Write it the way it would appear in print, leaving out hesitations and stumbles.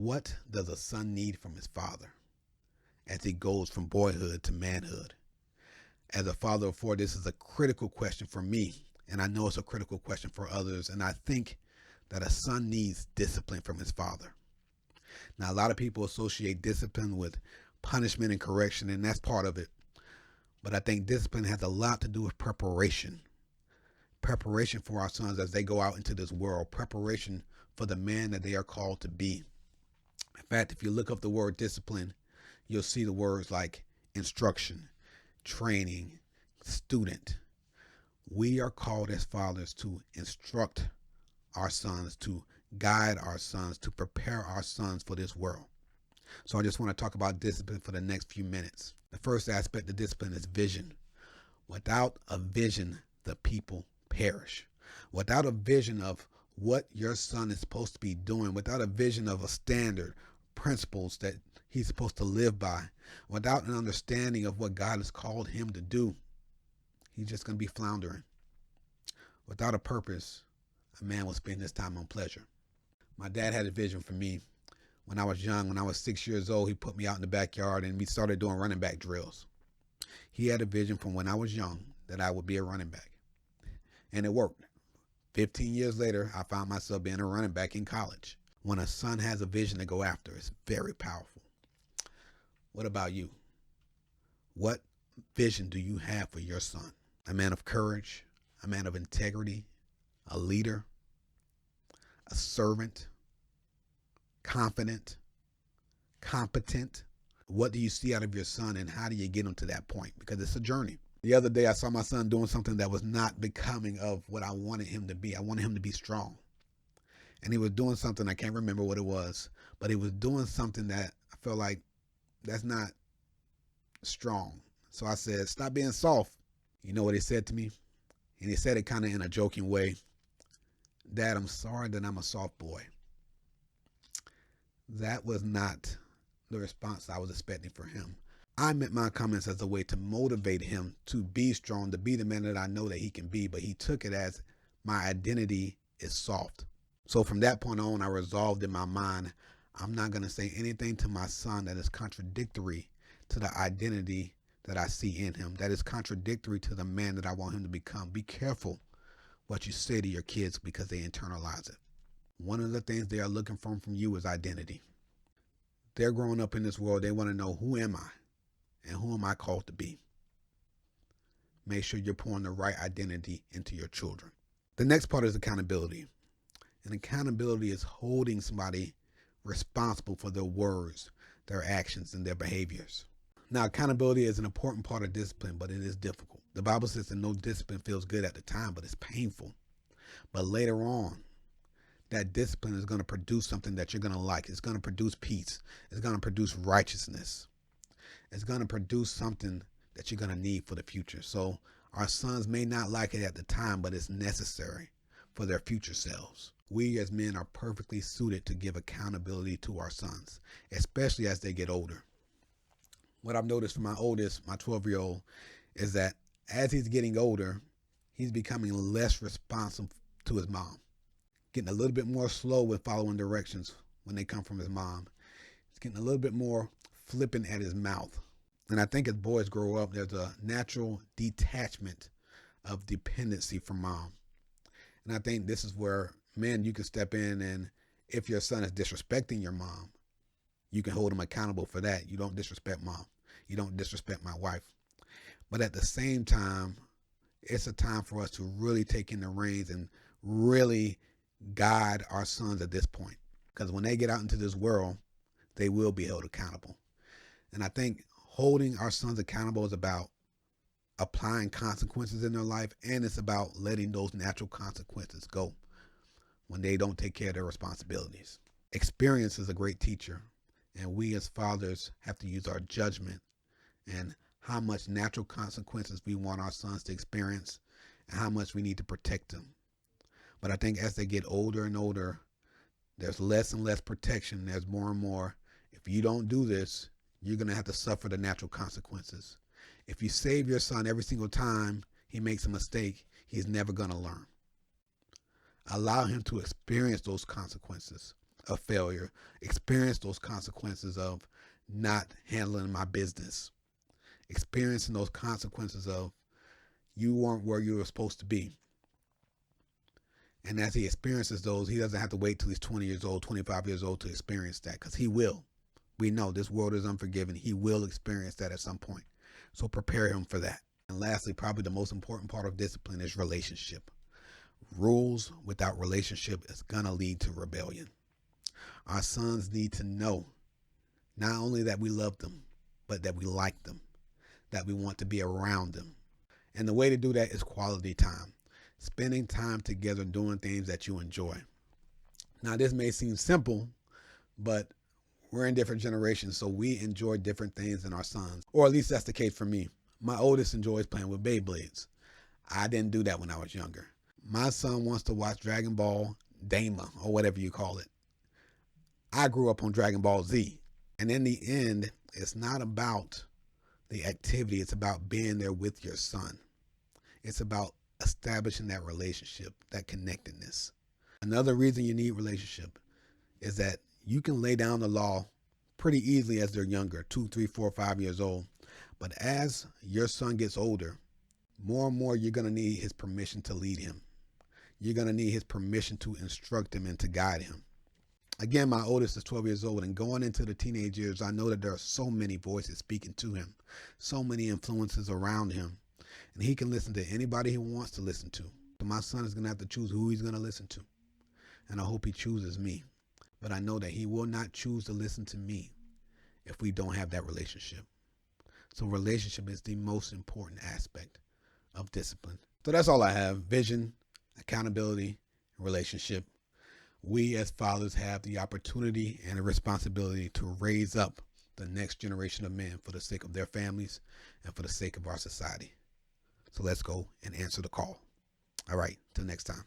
What does a son need from his father as he goes from boyhood to manhood? As a father of four, this is a critical question for me, and I know it's a critical question for others. And I think that a son needs discipline from his father. Now, a lot of people associate discipline with punishment and correction, and that's part of it. But I think discipline has a lot to do with preparation. Preparation for our sons as they go out into this world. Preparation for the man that they are called to be. In fact, if you look up the word discipline, you'll see the words like instruction, training, student. We are called as fathers to instruct our sons, to guide our sons, to prepare our sons for this world. So I just want to talk about discipline for the next few minutes. The first aspect of discipline is vision. Without a vision, the people perish. Without a vision of what your son is supposed to be doing, without a vision of a standard, principles that he's supposed to live by, without an understanding of what God has called him to do, he's just going to be floundering. Without a purpose, a man will spend his time on pleasure. My dad had a vision for me when I was young. When I was 6 years old, he put me out in the backyard and we started doing running back drills. He had a vision from when I was young that I would be a running back. And it worked. 15 years later, I found myself being a running back in college. When a son has a vision to go after, it's very powerful. What about you? What vision do you have for your son? A man of courage, a man of integrity, a leader, a servant, confident, competent. What do you see out of your son and how do you get him to that point? Because it's a journey. The other day I saw my son doing something that was not becoming of what I wanted him to be. I wanted him to be strong. And he was doing something, I can't remember what it was, but he was doing something that I felt like that's not strong. So I said, stop being soft. You know what he said to me? And he said it kind of in a joking way. Dad, I'm sorry that I'm a soft boy. That was not the response I was expecting for him. I meant my comments as a way to motivate him to be strong, to be the man that I know that he can be, but he took it as my identity is soft. So from that point on, I resolved in my mind, I'm not going to say anything to my son that is contradictory to the identity that I see in him, that is contradictory to the man that I want him to become. Be careful what you say to your kids because they internalize it. One of the things they are looking for from you is identity. They're growing up in this world. They want to know, who am I and who am I called to be? Make sure you're pouring the right identity into your children. The next part is accountability. And accountability is holding somebody responsible for their words, their actions, and their behaviors. Now, accountability is an important part of discipline, but it is difficult. The Bible says that no discipline feels good at the time, but it's painful. But later on, that discipline is going to produce something that you're going to like. It's going to produce peace. It's going to produce righteousness. It's going to produce something that you're going to need for the future. So our sons may not like it at the time, but it's necessary for their future selves. We as men are perfectly suited to give accountability to our sons, especially as they get older. What I've noticed from my oldest, my 12-year-old, is that as he's getting older, he's becoming less responsive to his mom, getting a little bit more slow with following directions when they come from his mom. He's getting a little bit more flippant at his mouth. And I think as boys grow up, there's a natural detachment of dependency from mom. And I think this is where, men, you can step in, and if your son is disrespecting your mom, you can hold him accountable for that. You don't disrespect mom. You don't disrespect my wife. But at the same time, it's a time for us to really take in the reins and really guide our sons at this point. Because when they get out into this world, they will be held accountable. And I think holding our sons accountable is about applying consequences in their life, and it's about letting those natural consequences go when they don't take care of their responsibilities. Experience is a great teacher, and we as fathers have to use our judgment and how much natural consequences we want our sons to experience and how much we need to protect them. But I think as they get older and older, there's less and less protection. There's more and more, if you don't do this, you're going to have to suffer the natural consequences. If you save your son every single time he makes a mistake, he's never going to learn. Allow him to experience those consequences. of failure, experienced those consequences of not handling my business, experiencing those consequences of you weren't where you were supposed to be. And as he experiences those, he doesn't have to wait till he's 20 years old, 25 years old to experience that, because he will. We know this world is unforgiving. He will experience that at some point. So prepare him for that. And lastly, probably the most important part of discipline is relationship. Rules without relationship is going to lead to rebellion. Our sons need to know not only that we love them, but that we like them, that we want to be around them. And the way to do that is quality time. Spending time together doing things that you enjoy. Now, this may seem simple, but we're in different generations, so we enjoy different things than our sons. Or at least that's the case for me. My oldest enjoys playing with Beyblades. I didn't do that when I was younger. My son wants to watch Dragon Ball Daima, or whatever you call it. I grew up on Dragon Ball Z. And in the end, it's not about the activity. It's about being there with your son. It's about establishing that relationship, that connectedness. Another reason you need relationship is that you can lay down the law pretty easily as they're younger, 2, 3, 4, 5 years old. But as your son gets older, more and more you're going to need his permission to lead him. You're going to need his permission to instruct him and to guide him. Again, my oldest is 12 years old, and going into the teenage years, I know that there are so many voices speaking to him, so many influences around him, and he can listen to anybody he wants to listen to. So my son is going to have to choose who he's going to listen to, and I hope he chooses me. But I know that he will not choose to listen to me if we don't have that relationship. So relationship is the most important aspect of discipline. So that's all I have. Vision, accountability, relationship. We as fathers have the opportunity and the responsibility to raise up the next generation of men for the sake of their families and for the sake of our society. So let's go and answer the call. All right, till next time.